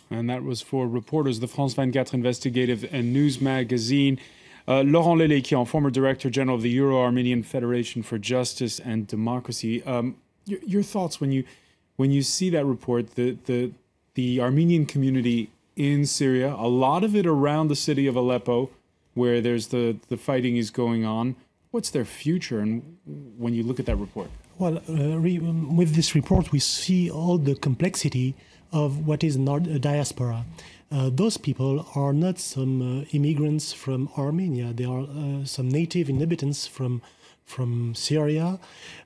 And that was for reporters, the France24 investigative and news magazine. Laurent Leylekian, former Director General of the Euro-Armenian Federation for Justice and Democracy. Your thoughts when you see that report, the Armenian community in Syria, a lot of it around the city of Aleppo, where there's the fighting is going on. What's their future, and when you look at that report? Well, with this report, we see all the complexity of what is a diaspora. Those people are not some immigrants from Armenia. They are some native inhabitants from Syria.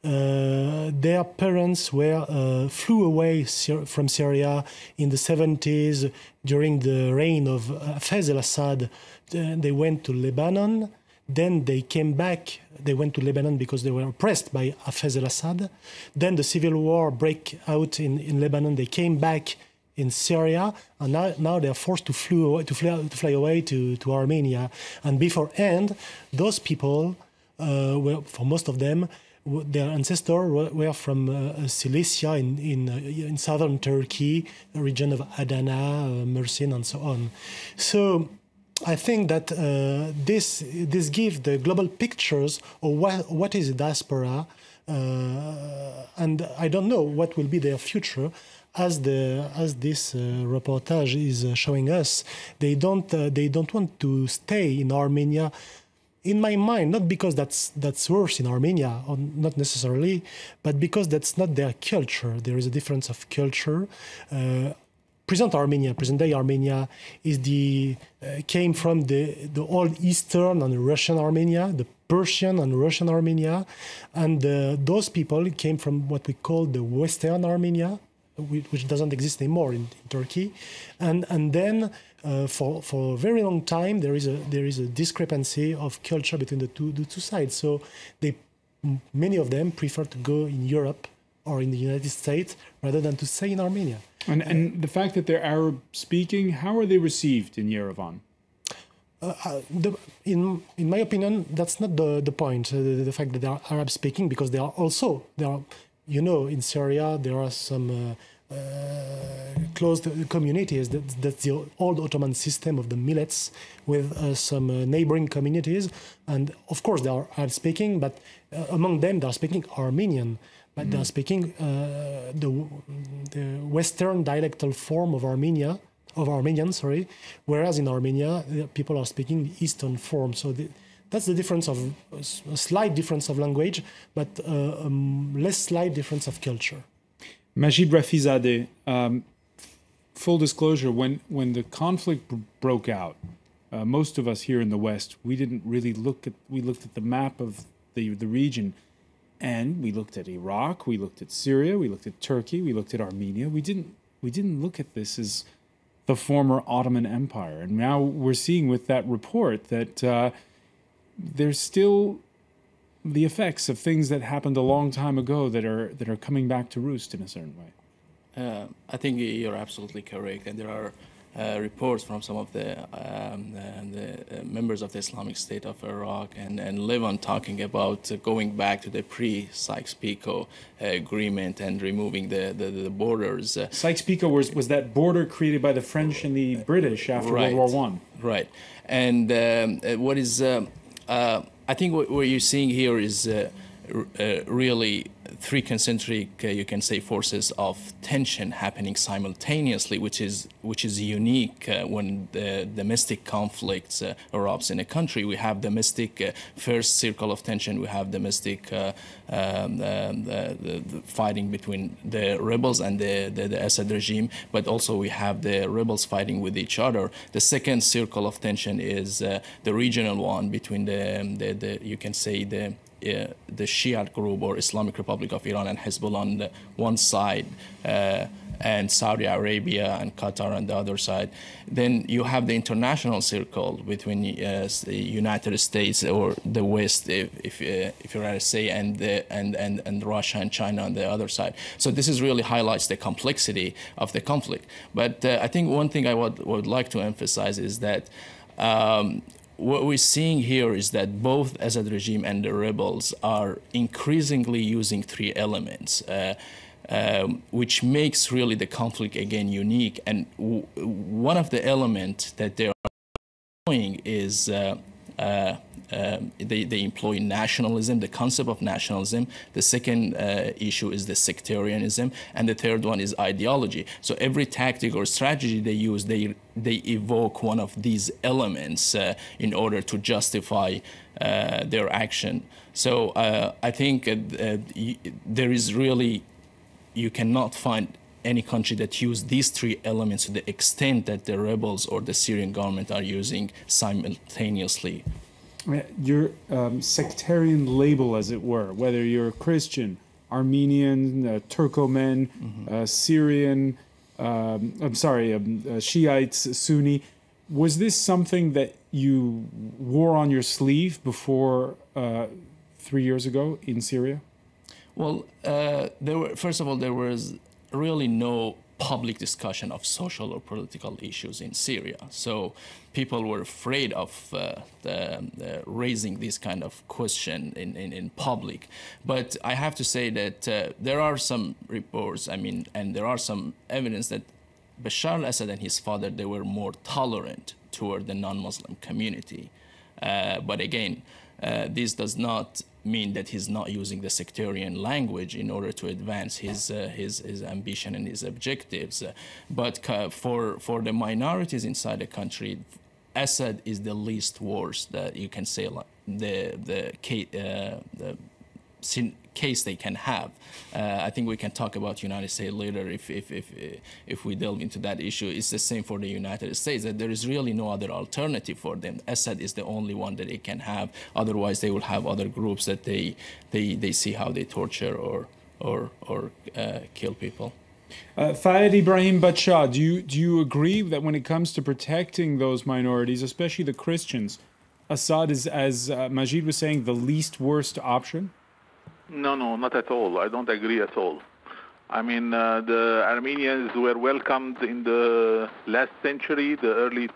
Their parents flew away from Syria in the 70s during the reign of Hafez al-Assad. They went to Lebanon. Then they came back. They went to Lebanon because they were oppressed by Hafez al-Assad. Then the civil war broke out in Lebanon. They came back in Syria, and now they are forced to fly away to Armenia. And beforehand, those people, for most of them, their ancestors were from Cilicia in southern Turkey, the region of Adana, Mersin, and so on. So I think that this gives the global pictures of what is a diaspora, and I don't know what will be their future. As this reportage is showing us, they don't want to stay in Armenia. In my mind, not because that's worse in Armenia, or not necessarily, but because that's not their culture. There is a difference of culture. Present-day Armenia came from the old Eastern and Russian Armenia, the Persian and Russian Armenia, and those people came from what we call the Western Armenia, which doesn't exist anymore in Turkey, and then for a very long time there is a discrepancy of culture between the two sides. So many of them prefer to go in Europe or in the United States rather than to stay in Armenia. And the fact that they're Arab speaking, how are they received in Yerevan? In my opinion, that's not the point. The fact that they are Arab speaking, because they are, in Syria there are some closed communities. That's the old Ottoman system of the millets with some neighboring communities, and of course they are Arab speaking, but among them they are speaking Armenian. But they are speaking the Western dialectal form of Armenian, whereas in Armenia people are speaking the Eastern form. So that's the difference of a slight difference of language, but less slight difference of culture. Majid Rafizadeh, full disclosure, when the conflict broke out, most of us here in the West, we didn't really we looked at the map of the region. And we looked at Iraq, we looked at Syria, we looked at Turkey, we looked at Armenia. We didn't look at this as the former Ottoman Empire. And now we're seeing with that report that there's still the effects of things that happened a long time ago that are coming back to roost in a certain way. I think you're absolutely correct, and there are reports from some of the members of the Islamic State of Iraq and Levant talking about going back to the pre-Sykes-Picot agreement and removing the borders. Sykes-Picot was that border created by the French and the British after World War I. Right. And what is, I think what you're seeing here is really three concentric, you can say, forces of tension happening simultaneously, which is unique when the domestic conflicts erupts in a country. We have domestic first circle of tension. We have domestic the fighting between the rebels and the Assad regime, but also we have the rebels fighting with each other. The second circle of tension is the regional one between the you can say the Shiite group or Islamic Republic of Iran and Hezbollah on the one side, and Saudi Arabia and Qatar on the other side. Then you have the international circle between the United States or the West, if you rather say, and Russia and China on the other side. So this is really highlights the complexity of the conflict. But I think one thing I would like to emphasize is that what we're seeing here is that both Assad regime and the rebels are increasingly using three elements. which makes really the conflict again unique. And one of the elements that they are employing is they employ nationalism, the concept of nationalism. The second issue is the sectarianism, and the third one is ideology. So every tactic or strategy they use, they evoke one of these elements in order to justify their action. So I think there is really, you cannot find any country that use these three elements to the extent that the rebels or the Syrian government are using simultaneously. Your sectarian label, as it were, whether you're a Christian, Armenian, Turkoman, Syrian, Shiites, Sunni, was this something that you wore on your sleeve before 3 years ago in Syria? Well, first of all, there was really no public discussion of social or political issues in Syria. So people were afraid of raising this kind of question in public. But I have to say that there are some reports, and there are some evidence that Bashar al-Assad and his father, they were more tolerant toward the non-Muslim community. But again, this does not mean that he's not using the sectarian language in order to advance his ambition and his objectives. But for the minorities inside the country, Assad is the least worst that you can say, the case they can have. I think we can talk about United States later if we delve into that issue. It's the same for the United States, that there is really no other alternative for them. Assad is the only one that they can have. Otherwise, they will have other groups that they see how they torture or kill people. Fahed, Ibrahim, Basha, do you agree that when it comes to protecting those minorities, especially the Christians, Assad is, as Majid was saying, the least worst option? No, not at all. I don't agree at all. The Armenians were welcomed in the last century, the early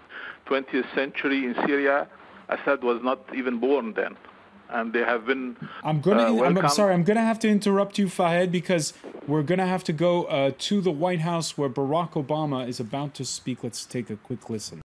20th century in Syria. Assad was not even born then. And they have been I'm sorry, I'm going to have to interrupt you, Fahed, because we're going to have to go to the White House where Barack Obama is about to speak. Let's take a quick listen.